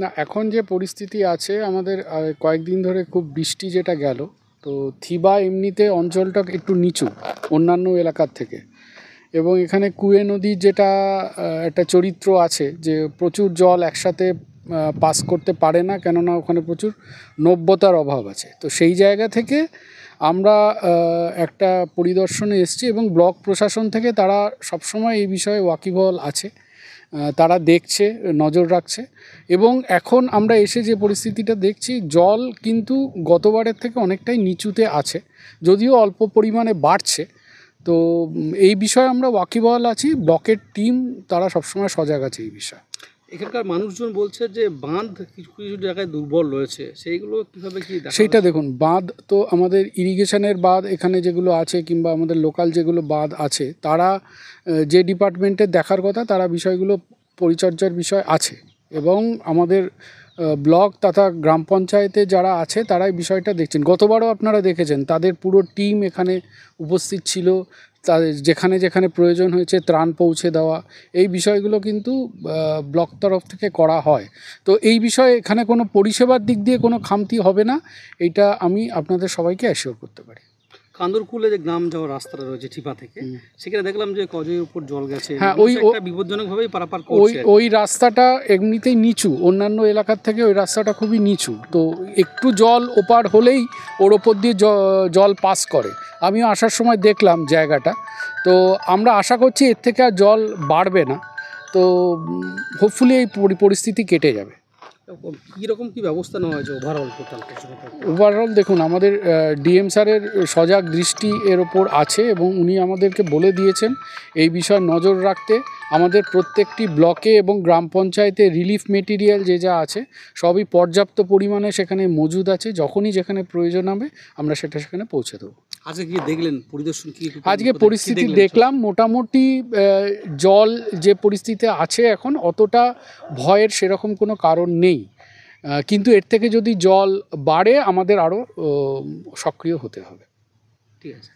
না, এখন যে পরিস্থিতি আছে আমাদের কয়েকদিন ধরে খুব বৃষ্টি যেটা গেল, তো থিবা এমনিতে অঞ্চলটা একটু নিচু অন্যান্য এলাকার থেকে, এবং এখানে কুয়ে নদীর যেটা একটা চরিত্র আছে যে প্রচুর জল একসাথে পাস করতে পারে না, কেননা ওখানে প্রচুর নব্যতার অভাব আছে। তো সেই জায়গা থেকে আমরা একটা পরিদর্শনে এসেছি এবং ব্লক প্রশাসন থেকে তারা সবসময় এই বিষয়ে ওয়াকিবহাল আছে, তারা দেখছে, নজর রাখছে। এবং এখন আমরা এসে যে পরিস্থিতিটা দেখছি, জল কিন্তু গতবারের থেকে অনেকটাই নিচুতে আছে, যদিও অল্প পরিমাণে বাড়ছে। তো এই বিষয়ে আমরা ওয়াকিবহাল আছি, ব্লকের টিম তারা সবসময় সজাগ আছে এই বিষয়ে। এখানকার মানুষজন বলছে যে বাঁধ কিছু কিছু জায়গায় দুর্বল রয়েছে, সেইগুলো কীভাবে কী সেইটা দেখুন, বাঁধ তো আমাদের ইরিগেশনের বাঁধ এখানে যেগুলো আছে, কিংবা আমাদের লোকাল যেগুলো বাঁধ আছে, তারা যে ডিপার্টমেন্টের দেখার কথা তারা বিষয়গুলো পরিচর্যার বিষয় আছে, এবং আমাদের ব্লক তথা গ্রাম পঞ্চায়েতে যারা আছে তারাই বিষয়টা দেখছেন। গতবারও আপনারা দেখেছেন তাদের পুরো টিম এখানে উপস্থিত ছিল, তাদের যেখানে যেখানে প্রয়োজন হয়েছে ত্রাণ পৌঁছে দেওয়া, এই বিষয়গুলো কিন্তু ব্লক তরফ থেকে করা হয়। তো এই বিষয়ে এখানে কোনো পরিষেবার দিক দিয়ে কোনো খামতি হবে না, এইটা আমি আপনাদের সবাইকে অ্যাসিওর করতে পারি। কান্দরকুলে যে গ্রাম যাওয়ার রাস্তাটা রয়েছে ঠিপা থেকে, সেখানে দেখলাম যে কজের উপর জল গেছে। হ্যাঁ, ওই বিপজ্জনকভাবেই পারাপার করছে। ওই রাস্তাটা এমনিতেই নিচু, অন্যান্য এলাকার থেকে ওই রাস্তাটা খুবই নিচু, তো একটু জল ওপার হলেই ওর ওপর দিয়ে জল পাস করে। আমিও আসার সময় দেখলাম জায়গাটা, তো আমরা আশা করছি এর থেকে আর জল বাড়বে না, তো হোপফুলি এই পরিস্থিতি কেটে যাবে। কীরকম কী ব্যবস্থা নেওয়া হয়েছে ওভারঅল টোটাল? ওভারঅল দেখুন, আমাদের ডিএম স্যারের সজাগ দৃষ্টি এর ওপর আছে, এবং উনি আমাদেরকে বলে দিয়েছেন এই বিষয়ে নজর রাখতে। আমাদের প্রত্যেকটি ব্লকে এবং গ্রাম পঞ্চায়েতে রিলিফ মেটেরিয়াল যে যা আছে সবই পর্যাপ্ত পরিমাণে সেখানে মজুদ আছে, যখনই যেখানে প্রয়োজন হবে আমরা সেখানে পৌঁছে দেবো। আজকে কি দেখলেন পরিদর্শন? কি আজকে পরিস্থিতি দেখলাম, মোটামুটি জল যে পরিস্থিতিতে আছে এখন অতটা ভয়ের সেরকম কোনো কারণ নেই, কিন্তু এর থেকে যদি জল বাড়ে আমাদের আরও সক্রিয় হতে হবে। ঠিক আছে।